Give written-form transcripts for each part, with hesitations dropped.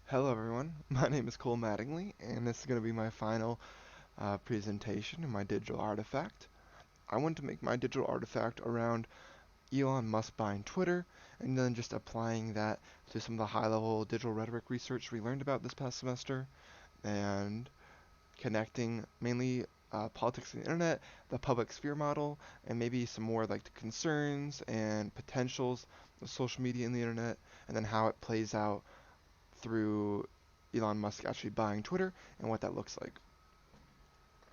Hello everyone, my name is Cole Mattingly, and this is going to be my final presentation in my digital artifact. I want to make my digital artifact around Elon Musk buying Twitter, and then just applying that to some of the high-level digital rhetoric research we learned about this past semester, and connecting mainly politics and the internet, the public sphere model, and maybe some more like the concerns and potentials of social media and the internet, and then how it plays out through Elon Musk actually buying Twitter and what that looks like.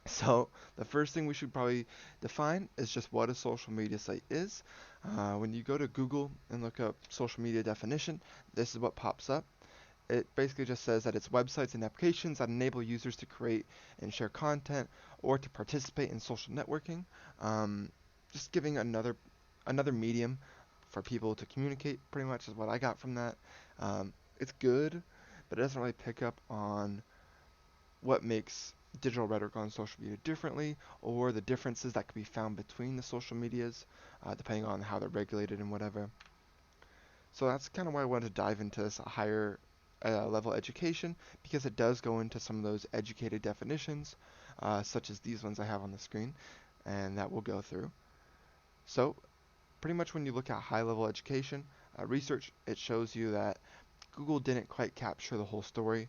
So the first thing we should probably define is just what a social media site is. When you go to Google and look up social media definition, this is what pops up. It basically just says that it's websites and applications that enable users to create and share content or to participate in social networking. Um, just giving another medium for people to communicate, pretty much is what I got from that. It's good, but it doesn't really pick up on what makes digital rhetoric on social media differently, or the differences that can be found between the social medias, depending on how they're regulated and whatever. So that's kind of why I wanted to dive into this higher level education, because it does go into some of those educated definitions, such as these ones I have on the screen, and that we'll go through. So pretty much when you look at high level education research, it shows you that Google didn't quite capture the whole story.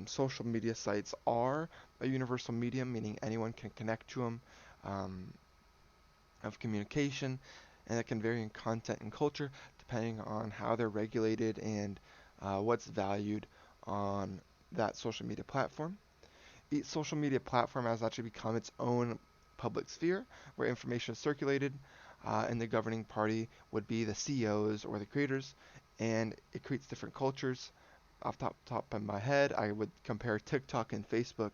Social media sites are a universal medium, meaning anyone can connect to them, um, of communication, and it can vary in content and culture depending on how they're regulated and what's valued on that social media platform. Each social media platform has actually become its own public sphere where information is circulated, and the governing party would be the CEOs or the creators, and it creates different cultures. Off top of my head, I would compare TikTok and Facebook.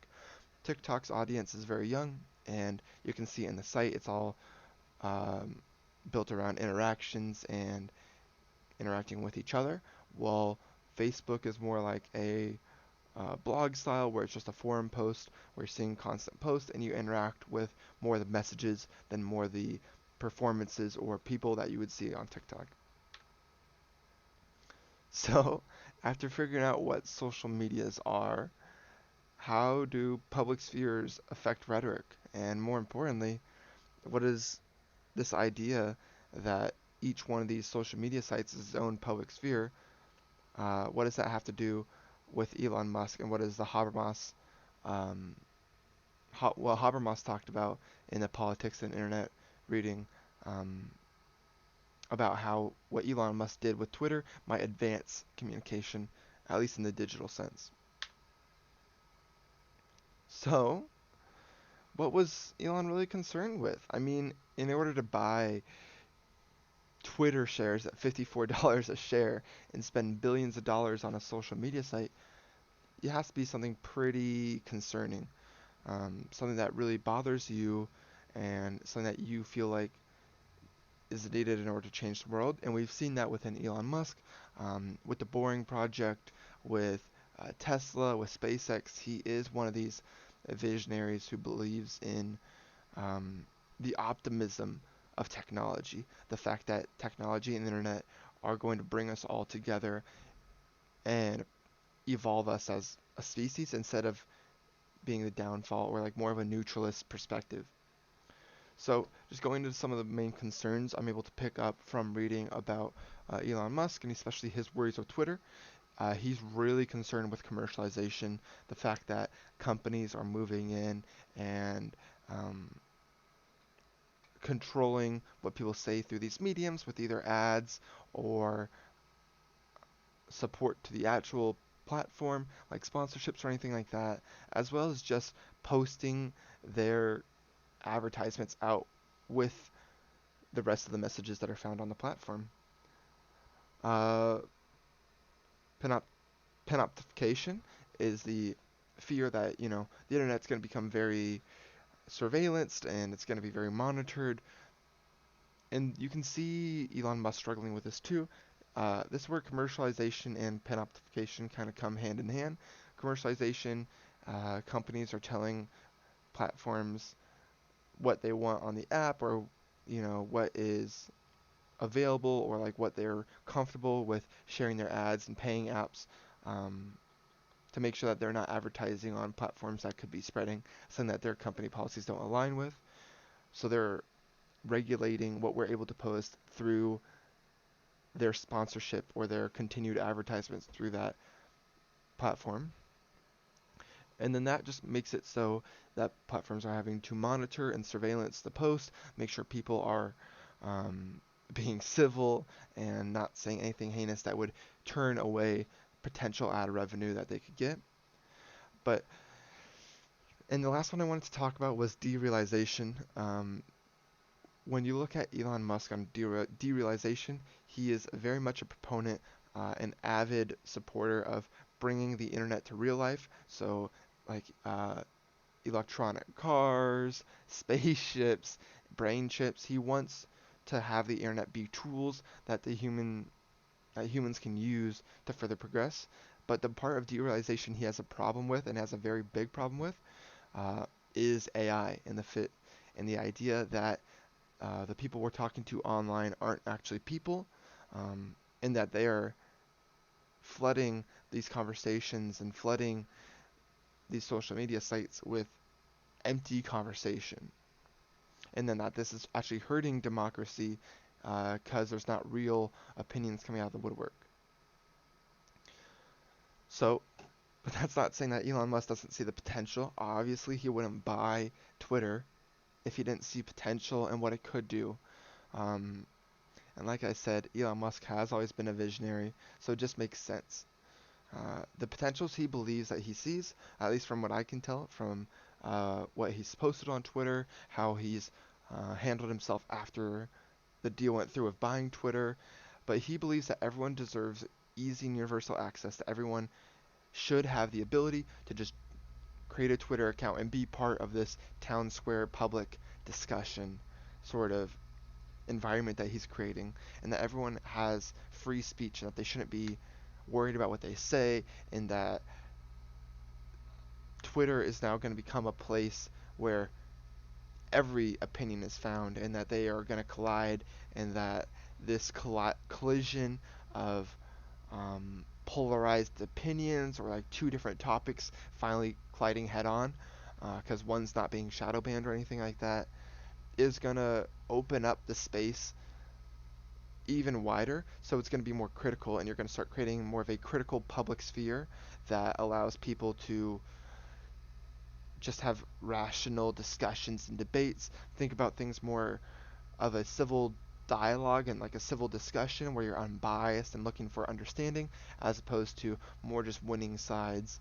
TikTok's audience is very young, and you can see in the site it's all um, built around interactions and interacting with each other, while Facebook is more like a blog style where it's just a forum post where you're seeing constant posts and you interact with more of the messages than more the performances or people that you would see on TikTok. So, after figuring out what social medias are, how do public spheres affect rhetoric? And more importantly, what is this idea that each one of these social media sites is its own public sphere? What does that have to do with Elon Musk, and what is the Habermas um, Habermas talked about in the Politics and Internet reading, um, about how what Elon Musk did with Twitter might advance communication, at least in the digital sense. So, what was Elon really concerned with? I mean, in order to buy Twitter shares at $54 a share and spend billions of dollars on a social media site, it has to be something pretty concerning. Something that really bothers you and something that you feel like is needed in order to change the world. And we've seen that within Elon Musk, with the Boring Project, with Tesla, with SpaceX. He is one of these visionaries who believes in um, the optimism of technology, the fact that technology and the internet are going to bring us all together and evolve us as a species instead of being the downfall or like more of a neutralist perspective. So, just going into some of the main concerns I'm able to pick up from reading about Elon Musk and especially his worries with Twitter. He's really concerned with commercialization, the fact that companies are moving in and um, controlling what people say through these mediums with either ads or support to the actual platform, like sponsorships or anything like that, as well as just posting their advertisements out with the rest of the messages that are found on the platform. Uh, panop- Panoptification is the fear that, the internet's going to become very surveillanced and it's going to be very monitored. And you can see Elon Musk struggling with this too. This is where commercialization and panoptification kind of come hand in hand. Commercialization, companies are telling platforms what they want on the app, or what is available, or like what they're comfortable with sharing their ads and paying apps, to make sure that they're not advertising on platforms that could be spreading something that their company policies don't align with. So they're regulating what we're able to post through their sponsorship or their continued advertisements through that platform. And then that just makes it so that platforms are having to monitor and surveillance the post, make sure people are being civil and not saying anything heinous that would turn away potential ad revenue that they could get. But and the last one I wanted to talk about was derealization. When you look at Elon Musk on derealization, he is very much a proponent, an avid supporter of bringing the internet to real life. So, like electronic cars, spaceships, brain chips. He wants to have the internet be tools that humans can use to further progress. But the part of derealization he has a problem with, and has a very big problem with, uh, is AI and the idea that the people we're talking to online aren't actually people, and that they are flooding these conversations and flooding these social media sites with empty conversation, and then that this is actually hurting democracy because there's not real opinions coming out of the woodwork. So, but that's not saying that Elon Musk doesn't see the potential. Obviously, he wouldn't buy Twitter if he didn't see potential and what it could do. Um, and like I said, Elon Musk has always been a visionary, so it just makes sense. The potentials he believes that he sees, at least from what I can tell, from what he's posted on Twitter, how he's handled himself after the deal went through of buying Twitter, but he believes that everyone deserves easy and universal access, that everyone should have the ability to just create a Twitter account and be part of this town square public discussion sort of environment that he's creating, and that everyone has free speech and that they shouldn't be worried about what they say, and that Twitter is now going to become a place where every opinion is found and that they are going to collide, and that this collision of polarized opinions or like two different topics finally colliding head on because one's not being shadow banned or anything like that is going to open up the space even wider. So it's going to be more critical, and you're going to start creating more of a critical public sphere that allows people to just have rational discussions and debates, think about things more of a civil dialogue and like a civil discussion where you're unbiased and looking for understanding, as opposed to more just winning sides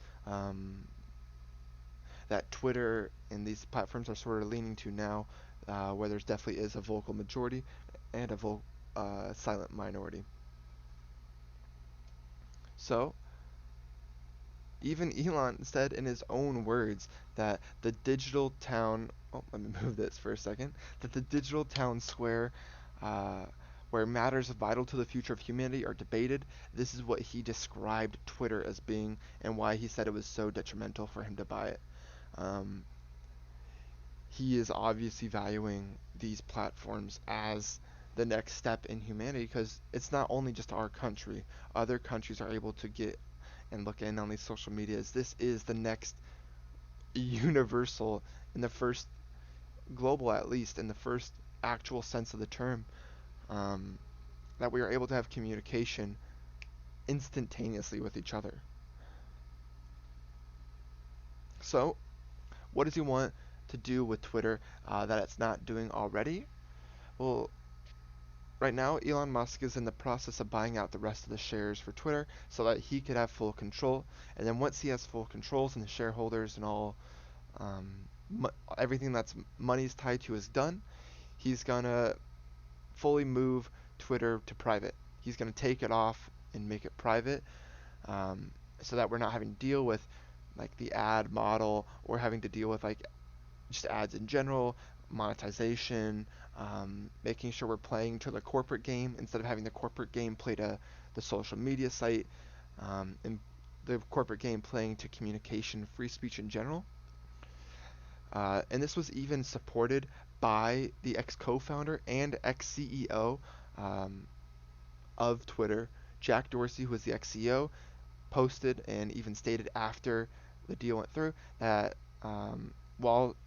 that Twitter and these platforms are sort of leaning to now, where there's definitely is a vocal majority and a silent minority. So, even Elon said in his own words that the digital town, oh, let me move this for a second, that the digital town square, uh, where matters vital to the future of humanity are debated. This is what he described Twitter as being, and why he said it was so detrimental for him to buy it. Um, he is obviously valuing these platforms as the next step in humanity, because it's not only just our country. Other countries are able to get and look in on these social medias. This is the next universal, in the first global, at least in the first actual sense of the term, um, that we are able to have communication instantaneously with each other. So, what does he want to do with Twitter that it's not doing already? Well, right now, Elon Musk is in the process of buying out the rest of the shares for Twitter so that he could have full control. And then once he has full controls and the shareholders and all, um, everything that's money's tied to is done, he's gonna fully move Twitter to private. He's gonna take it off and make it private, so that we're not having to deal with like the ad model, or having to deal with like just ads in general, monetization, making sure we're playing to the corporate game instead of having the corporate game play to the social media site, and the corporate game playing to communication, free speech in general. And this was even supported by the ex-co-founder and ex-CEO of Twitter, Jack Dorsey, who was the ex-CEO. posted and even stated after the deal went through that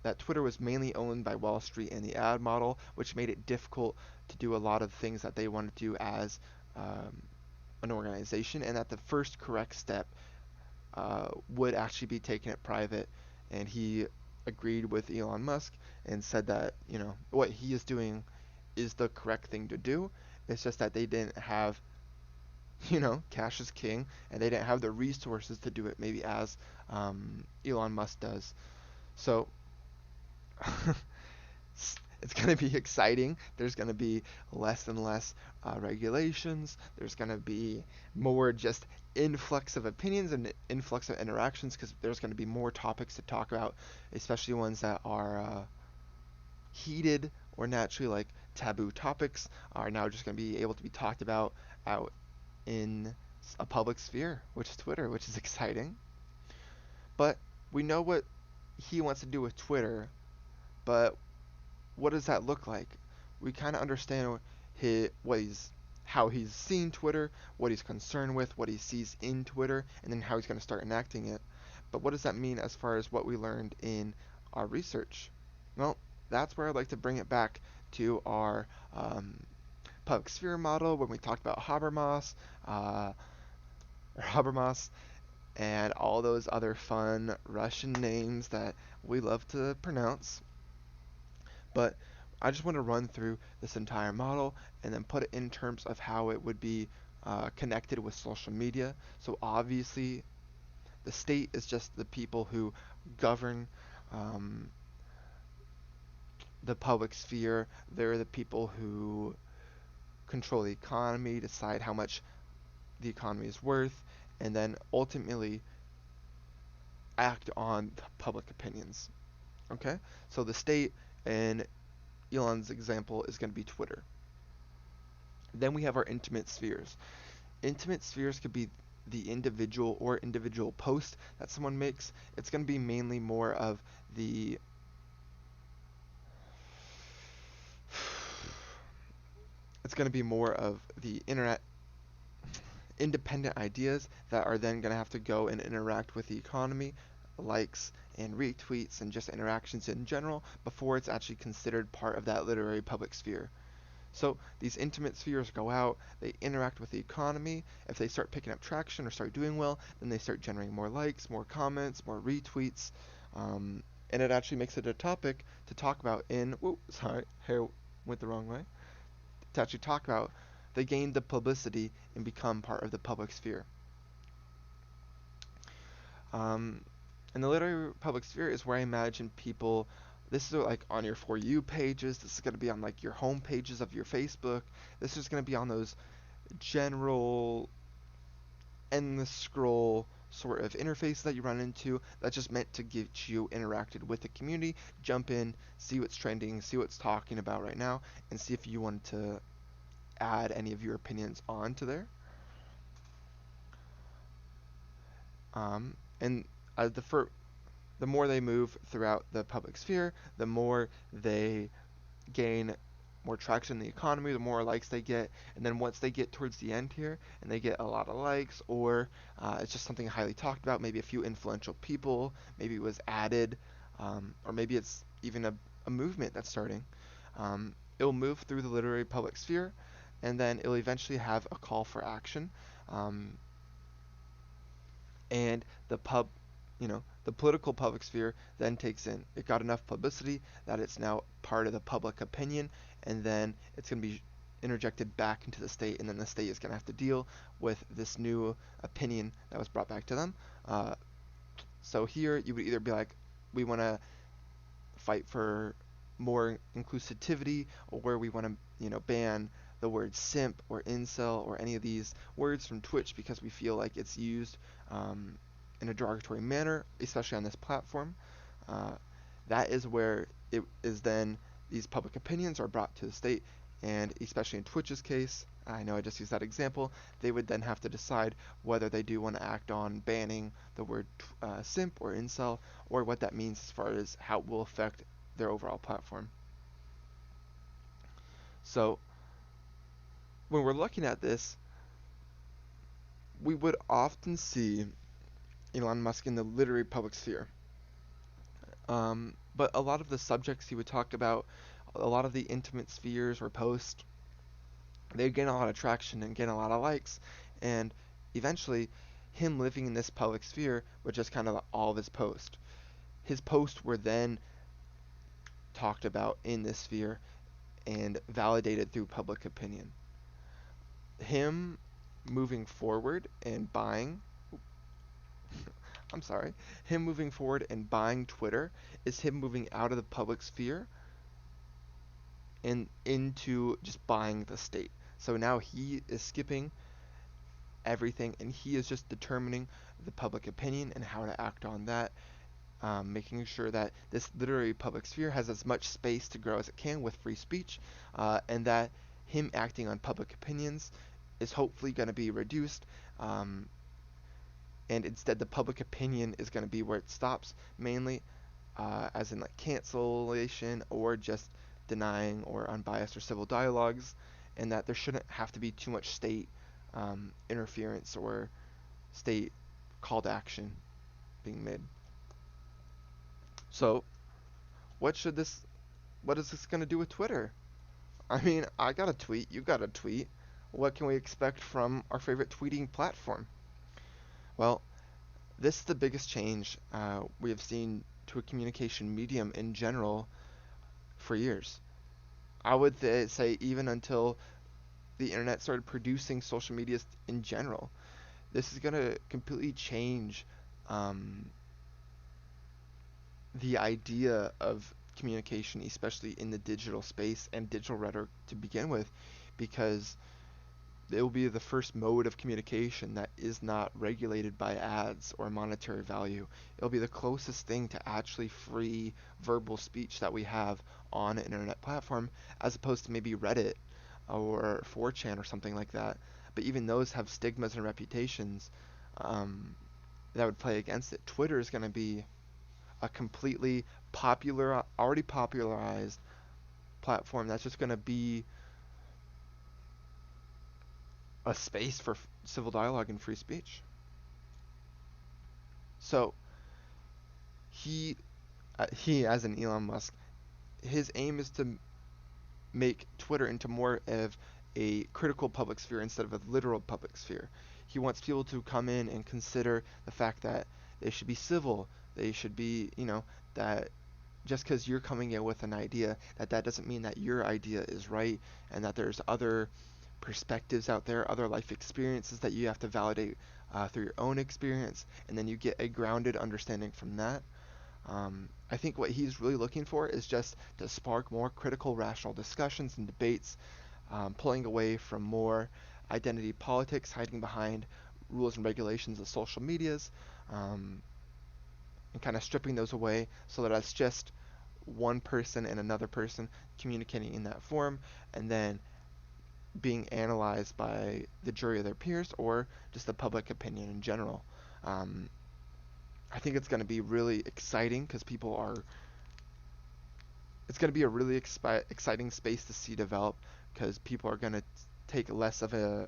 that Twitter was mainly owned by Wall Street and the ad model, which made it difficult to do a lot of things that they wanted to do as um, an organization, and that the first correct step would actually be taking it private. And he agreed with Elon Musk and said that what he is doing is the correct thing to do. It's just that they didn't have cash is king, and they didn't have the resources to do it maybe as Elon Musk does. So it's going to be exciting. There's going to be less and less regulations. There's going to be more just influx of opinions and influx of interactions because there's going to be more topics to talk about, especially ones that are heated or naturally like taboo topics are now just going to be able to be talked about out in a public sphere, which is Twitter, which is exciting. But we know what he wants to do with Twitter, but what does that look like? We kind of understand how he's seen Twitter, what he's concerned with, what he sees in Twitter, and then how he's going to start enacting it. But what does that mean as far as what we learned in our research? Well, that's where I'd like to bring it back to our public sphere model when we talked about uh, Habermas, and all those other fun Russian names that we love to pronounce. But I just want to run through this entire model and then put it in terms of how it would be connected with social media. So obviously, the state is just the people who govern um, the public sphere. They're the people who control the economy, decide how much the economy is worth, and then ultimately act on public opinions. Okay? So the state, in Elon's example, is going to be Twitter. Then we have our intimate spheres. Intimate spheres could be the individual or individual post that someone makes. It's going to be mainly more of the it's going to be more of the internet independent ideas that are then going to have to go and interact with the economy, likes and retweets and just interactions in general before it's actually considered part of that literary public sphere. So these intimate spheres go out, they interact with the economy. If they start picking up traction or start doing well, then they start generating more likes, more comments, more retweets, and it actually makes it a topic to talk about in. Whoop, sorry, hair went the wrong way. To actually talk about, they gain the publicity and become part of the public sphere. Um, and the literary public sphere is where I imagine people. This is like on your For You pages. This is going to be on like your home pages of your Facebook. This is going to be on those general endless scroll sort of interface that you run into that's just meant to get you interacted with the community, jump in, see what's trending, see what's talking about right now, and see if you want to add any of your opinions onto there. And the more they move throughout the public sphere, the more they gain more traction in the economy, the more likes they get. And then once they get towards the end here and they get a lot of likes, or it's just something highly talked about, maybe a few influential people, maybe it was added, or maybe it's even a movement that's starting, it'll move through the literary public sphere, and then it'll eventually have a call for action. Um, and the political public sphere then takes in. It got enough publicity that it's now part of the public opinion, and then it's going to be interjected back into the state, and then the state is going to have to deal with this new opinion that was brought back to them. So here you would either be like, we want to fight for more inclusivity, or we want to, ban the word simp or incel or any of these words from Twitch because we feel like it's used um, in a derogatory manner, especially on this platform. Uh, that is where it is then these public opinions are brought to the state, and especially in Twitch's case, I know I just used that example, they would then have to decide whether they do want to act on banning the word simp or incel, or what that means as far as how it will affect their overall platform. So when we're looking at this, we would often see Elon Musk in the literary public sphere. But a lot of the subjects he would talk about, a lot of the intimate spheres or posts, they gain a lot of traction and gain a lot of likes. And eventually, him living in this public sphere was just kind of all of his posts. His posts were then talked about in this sphere and validated through public opinion. Him moving forward and buying, I'm sorry, him moving forward and buying Twitter is him moving out of the public sphere and into just buying the state. So now he is skipping everything and he is just determining the public opinion and how to act on that, making sure that this literary public sphere has as much space to grow as it can with free speech, and that him acting on public opinions is hopefully going to be reduced, um, and instead the public opinion is going to be where it stops, mainly as in like cancellation or just denying or unbiased or civil dialogues, and that there shouldn't have to be too much state interference or state call to action being made. So, what should this? What is this going to do with Twitter? I mean, I got a tweet, you got a tweet. What can we expect from our favorite tweeting platform? Well, this is the biggest change we have seen to a communication medium in general for years. I would say even until the internet started producing social medias in general. This is going to completely change um, the idea of communication, especially in the digital space and digital rhetoric to begin with, because it will be the first mode of communication that is not regulated by ads or monetary value. It'll be the closest thing to actually free verbal speech that we have on an internet platform, as opposed to maybe Reddit or 4chan or something like that. But even those have stigmas and reputations um, that would play against it. Twitter is going to be a completely already popularized platform that's just going to be a space for civil dialogue and free speech. So he, he as an Elon Musk, his aim is to make Twitter into more of a critical public sphere instead of a literal public sphere. He wants people to come in and consider the fact that they should be civil. They should be, that just because you're coming in with an idea, that doesn't mean that your idea is right, and that there's other perspectives out there, other life experiences that you have to validate through your own experience, and then you get a grounded understanding from that. I think what he's really looking for is just to spark more critical, rational discussions and debates, pulling away from more identity politics, hiding behind rules and regulations of social medias, um, and kind of stripping those away so that it's just one person and another person communicating in that form, and then being analyzed by the jury of their peers or just the public opinion in general. Um, I think it's going to be really exciting because people are. It's going to be a really exciting space to see develop because people are going to take less of a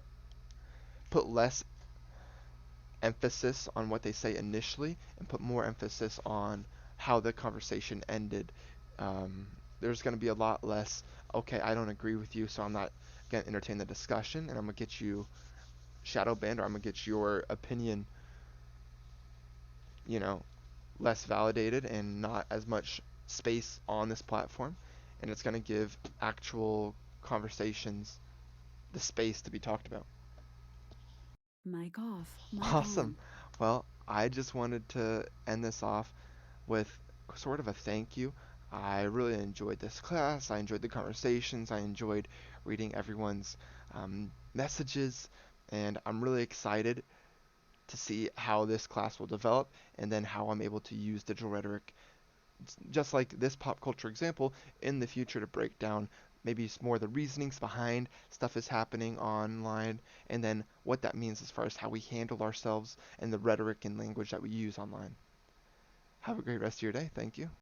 put less emphasis on what they say initially and put more emphasis on how the conversation ended. Um, there's going to be a lot less. Okay, I don't agree with you, so I'm not going to entertain the discussion, and I'm going to get you shadow banned, or I'm going to get your opinion, you know, less validated and not as much space on this platform, and it's going to give actual conversations the space to be talked about. Mic off, mic Awesome. on. Well, I just wanted to end this off with sort of a thank you. I really enjoyed this class. I enjoyed the conversations. I enjoyed reading everyone's messages, and I'm really excited to see how this class will develop and then how I'm able to use digital rhetoric just like this pop culture example, in the future to break down maybe more the reasonings behind stuff is happening online, and then what that means as far as how we handle ourselves and the rhetoric and language that we use online. Have a great rest of your day. Thank you.